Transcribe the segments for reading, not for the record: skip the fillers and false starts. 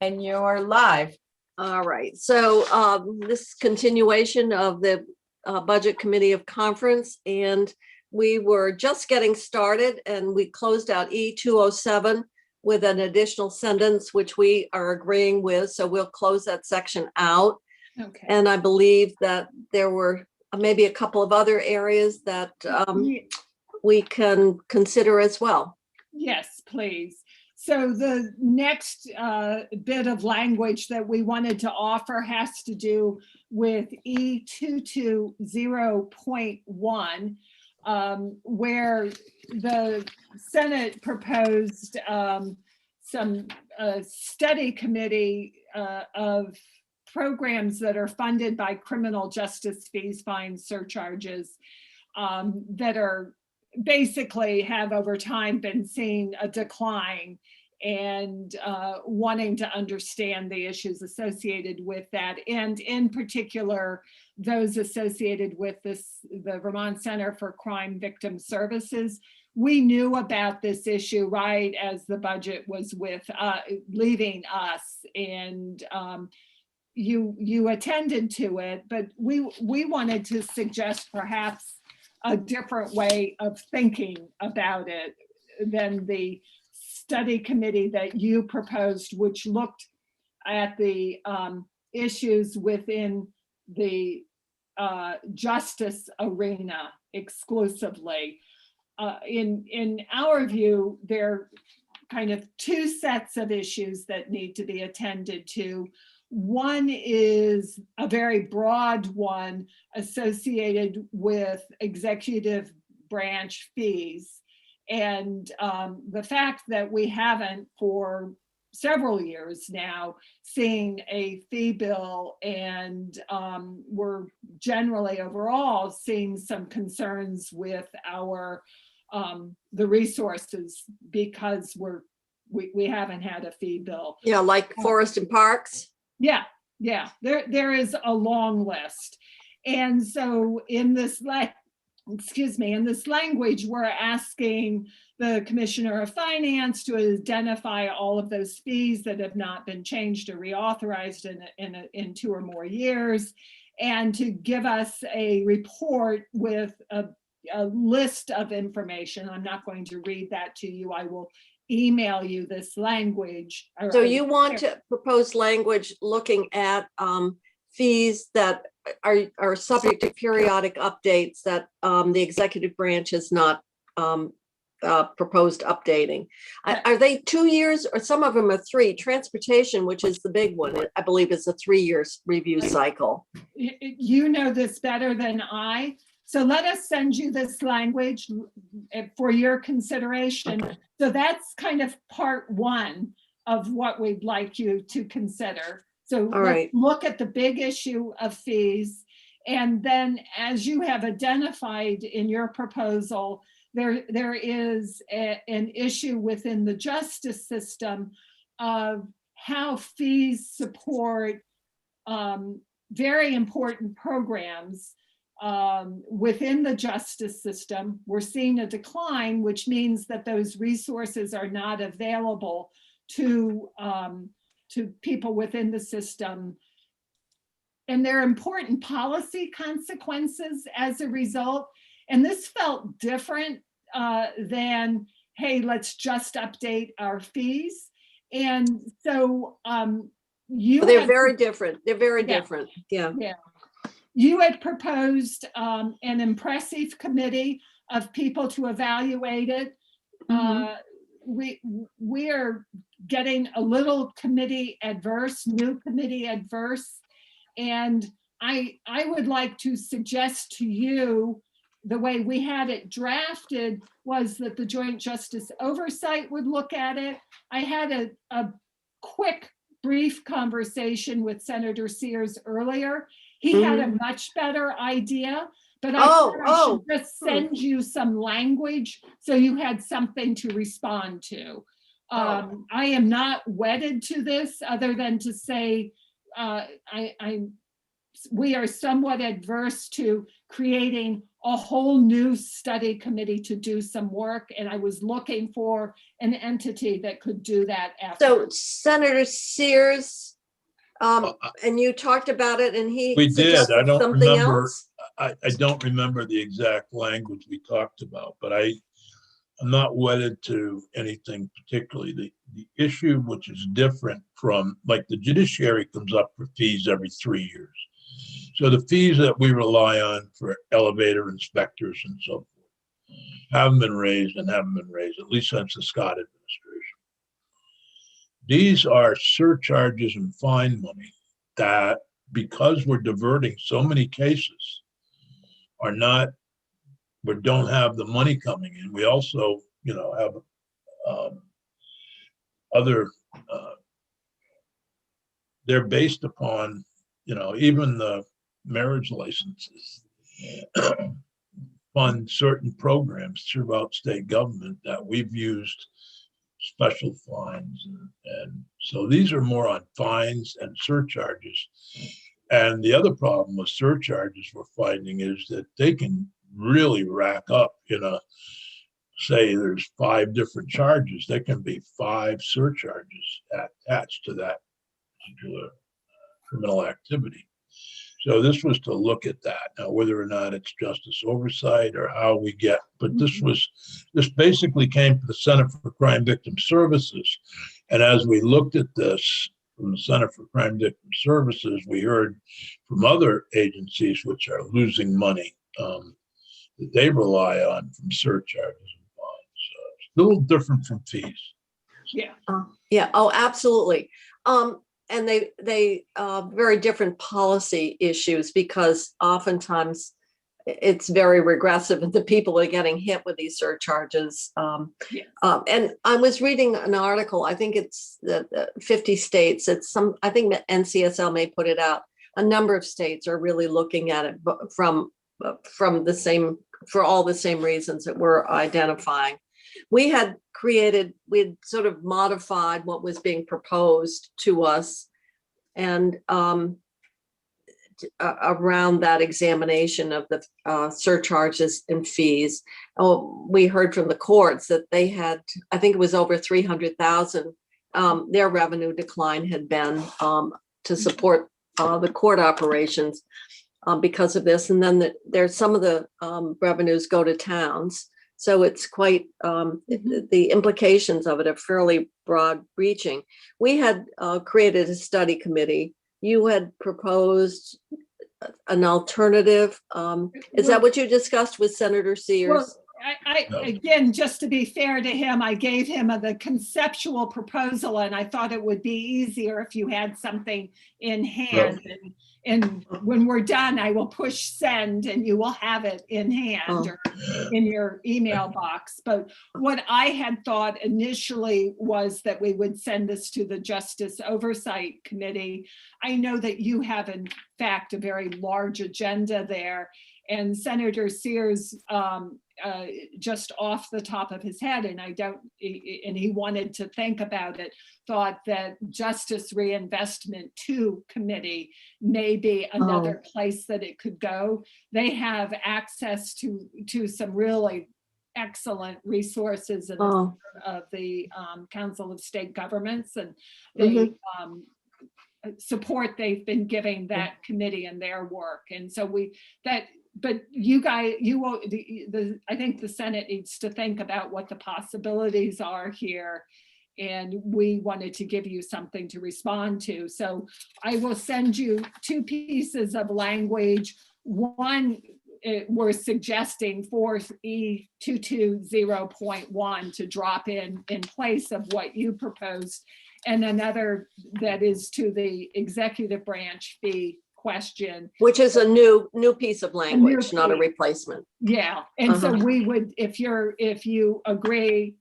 And you're live. All right, so this continuation of the Budget Committee of Conference, and we were just getting started and we closed out E207 with an additional sentence, which we are agreeing with. So we'll close that section out. Okay. And I believe that there were maybe a couple of other areas that we can consider as well. Yes, please. So the next bit of language that we wanted to offer has to do with E220.1, where the Senate proposed some study committee of programs that are funded by criminal justice fees, fines, surcharges, that are basically have over time been seeing a decline, and wanting to understand the issues associated with that, and in particular those associated with the Vermont Center for Crime Victim Services. We knew about this issue right as the budget was leaving us, and you attended to it, but we wanted to suggest perhaps a different way of thinking about it than the study committee that you proposed, which looked at the issues within the justice arena exclusively. In our view, there are kind of two sets of issues that need to be attended to. One is a very broad one associated with executive branch fees. And the fact that we haven't for several years now seen a fee bill, and we're generally overall seeing some concerns with our the resources because we haven't had a fee bill. Yeah, like Forest and Parks. Yeah, there is a long list. And so in this language, we're asking the Commissioner of Finance to identify all of those fees that have not been changed or reauthorized in 2 or more years, and to give us a report with a list of information. I'm not going to read that to you. I will email you this language. So you want to propose language looking at fees that are subject to periodic updates that the executive branch has not proposed updating. Are they 2 years, or some of them are 3? Transportation, which is the big one, I believe is a 3-year review cycle. You know this better than I. So let us send you this language for your consideration. Okay. So that's kind of part 1 of what we'd like you to consider. So let's look at the big issue of fees. And then, as you have identified in your proposal, there is an issue within the justice system of how fees support very important programs within the justice system. We're seeing a decline, which means that those resources are not available to people within the system. And there are important policy consequences as a result. And this felt different than, hey, let's just update our fees. And so they're very different. They're very different. Yeah. You had proposed an impressive committee of people to evaluate it. We are getting a little committee adverse, new committee adverse. And I would like to suggest to you, the way we had it drafted was that the Joint Justice Oversight would look at it. I had a quick, brief conversation with Senator Sears earlier. He had a much better idea, but I should just send you some language so you had something to respond to. I am not wedded to this, other than to say I we are somewhat adverse to creating a whole new study committee to do some work. And I was looking for an entity that could do that after. So Senator Sears, Uh, and you talked about it and he We did. suggested I don't something remember. else? I don't remember the exact language we talked about, but I'm not wedded to anything particularly. The issue, which is different from, like, the judiciary comes up for fees every 3 years. So the fees that we rely on for elevator inspectors and so forth haven't been raised, at least since the Scott administration. These are surcharges and fine money that, because we're diverting so many cases, are not, we don't have the money coming in. We also, have other, they're based upon, even the marriage licenses fund certain programs throughout state government that we've used special fines. And so these are more on fines and surcharges. And the other problem with surcharges we're finding is that they can really rack up, say there's 5 different charges, there can be 5 surcharges attached to that particular criminal activity. So this was to look at that. Now, whether or not it's justice oversight or how we get, but this basically came from the Center for Crime Victim Services. And as we looked at this from the Center for Crime Victim Services, we heard from other agencies which are losing money that they rely on from surcharges and fines. So it's a little different from fees. Yeah. Yeah, oh, absolutely. And they very different policy issues, because oftentimes it's very regressive and the people are getting hit with these surcharges. Yes. And I was reading an article, I think it's the 50 states, I think the NCSL may put it out. A number of states are really looking at it from for all the same reasons that we're identifying. We'd sort of modified what was being proposed to us, and around that examination of the surcharges and fees. We heard from the courts that they had, I think it was over 300,000, their revenue decline had been to support the court operations because of this. And then there's some of the revenues go to towns. So it's quite, the implications of it are fairly broad reaching. We had created a study committee. You had proposed an alternative. Is that what you discussed with Senator Sears? Well, again, just to be fair to him, I gave him the conceptual proposal, and I thought it would be easier if you had something in hand. And when we're done, I will push send and you will have it in hand or in your email box. But what I had thought initially was that we would send this to the Justice Oversight Committee. I know that you have, in fact, a very large agenda there. And Senator Sears, just off the top of his head, and he wanted to think about it, thought that Justice Reinvestment 2 Committee may be another place that it could go. They have access to some really excellent resources of the Council of State Governments, and the support they've been giving that committee in their work. And so but you guys, I think the Senate needs to think about what the possibilities are here. And we wanted to give you something to respond to. So I will send you 2 pieces of language. One, we're suggesting 4E220.1 to drop in place of what you proposed. And another that is to the executive branch fee question, which is a new piece of language, not a replacement. Yeah, and so we would, if you agree,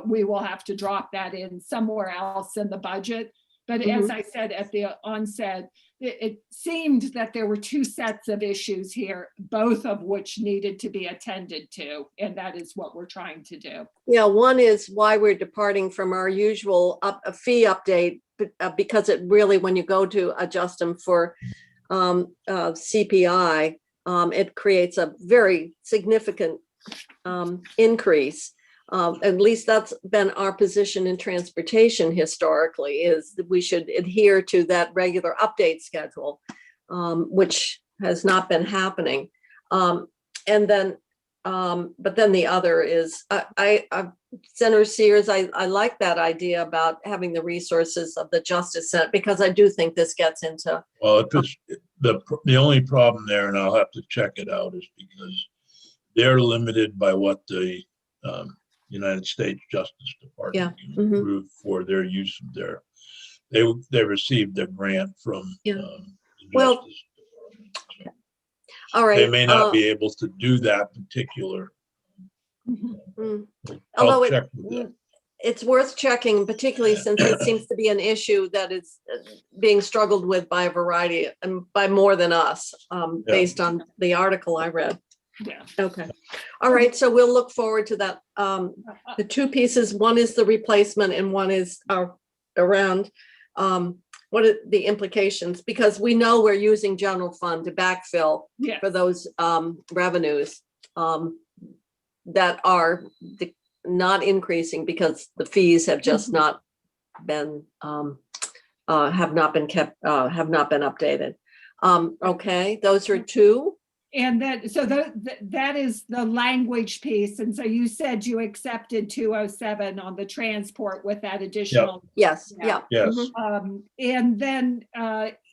we will have to drop that in somewhere else in the budget. But as I said at the onset, it seemed that there were 2 sets of issues here, both of which needed to be attended to, and that is what we're trying to do. Yeah, one is why we're departing from our usual fee update, because it really, when you go to adjust them for CPI, it creates a very significant increase. At least that's been our position in transportation historically, is that we should adhere to that regular update schedule, which has not been happening. And then, but then the other is, Senator Sears, I like that idea about having the resources of the Justice Center, because I do think this gets into, Well, if it's, the only problem there, and I'll have to check it out, is because they're limited by what the United States Justice Department can mhm. approve for their use of their, they received their grant from Yeah. the Well, Justice Department. all right. They may not be able to do that particular. Mhm. Although I'll check with them. it's worth checking, particularly since it seems to be an issue that is being struggled with by a variety, and by more than us, based on the article I read. Yeah. Okay. All right. So we'll look forward to that. The two pieces, one is the replacement and one is around what are the implications? Because we know we're using general fund to backfill Yeah. for those revenues that are not increasing because the fees have just not been have not been updated. Okay, those are two. And that, so that is the language piece. And so you said you accepted 207 on the transport with that additional. Yes, Yeah. yeah. Yes. Mhm. And then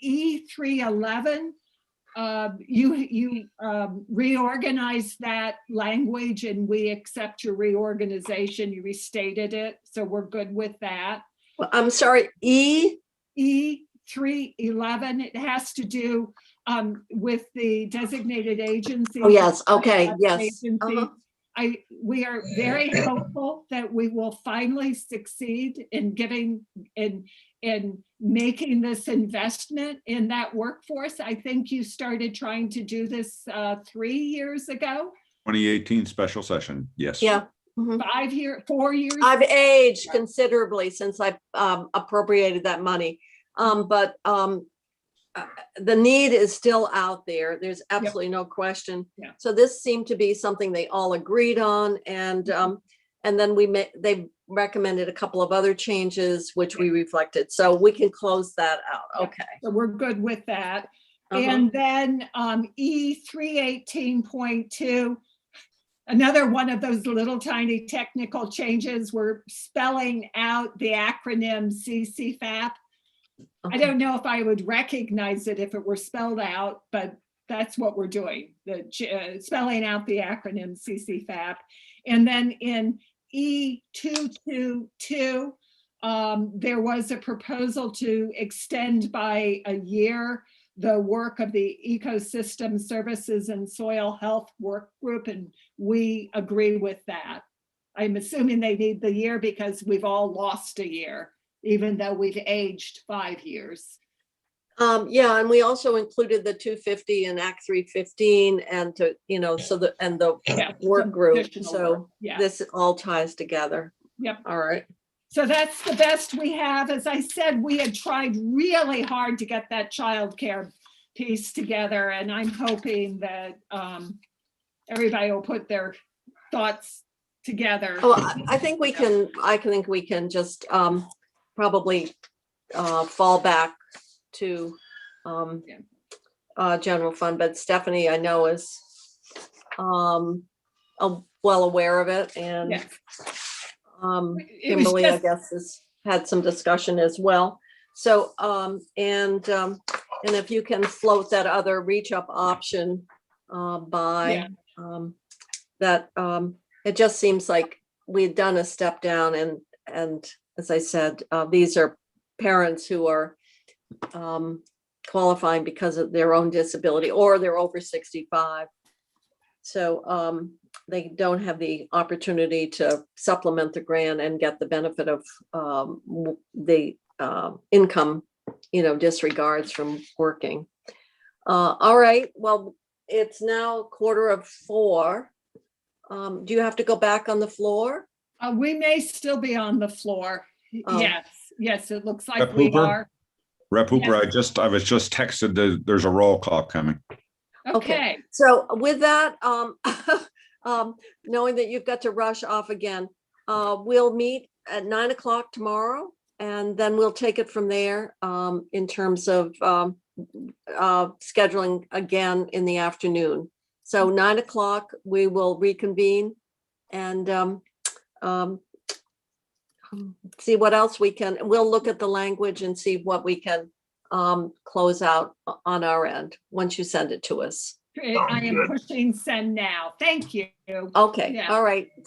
E311, you reorganized that language and we accept your reorganization. You restated it. So we're good with that. Well, I'm sorry, E311, it has to do with the designated agency. Oh, yes, okay, yes. Agency. Uh-huh. We are very hopeful that we will finally succeed in making this investment in that workforce. I think you started trying to do this 3 years ago. 2018 special session, yes. Yeah. Mhm. 4 years. I've aged considerably since I appropriated that money. But the need is still out there. There's absolutely no question. Yeah. So this seemed to be something they all agreed on, and then they recommended a couple of other changes, which we reflected. So we can close that out. Yeah. Okay. So we're good with that. Uh-huh. And then E318.2, another one of those little tiny technical changes. We're spelling out the acronym CCFAP. I don't know if I would recognize it if it were spelled out, but that's what we're doing, spelling out the acronym CCFAP. And then in E222, there was a proposal to extend by a year the work of the Ecosystem Services and Soil Health Work Group, and we agree with that. I'm assuming they need the year because we've all lost a year, even though we've aged 5 years. Yeah, and we also included the 250 and Act 315 and the work group. additional So work, yeah. this all ties together. Yep. All right. So that's the best we have. As I said, we had tried really hard to get that childcare piece together, and I'm hoping that everybody will put their thoughts together. Well, I think we can just probably fall back to general fund, but Stephanie, I know, is well aware of it, and Yes. It was Kimberly, I just- guess, has had some discussion as well. So and if you can float that other reach up option by that, it just seems like we've done a step down, and as I said, these are parents who are qualifying because of their own disability, or they're over 65. So they don't have the opportunity to supplement the grant and get the benefit of the income, disregards from working. All right, well, it's now 3:45. Do you have to go back on the floor? We may still be on the floor. Oh. Yes, it looks like Rep. we Hooper? are. Rep Hooper, I was just texted that there's a roll call coming. Okay, So with that, knowing that you've got to rush off again, we'll meet at 9 o'clock tomorrow, and then we'll take it from there in terms of scheduling again in the afternoon. So 9 o'clock, we will reconvene and see what else we can, we'll look at the language and see what we can close out on our end, once you send it to us. I am pushing send now. Thank you. Okay, Yeah. all right.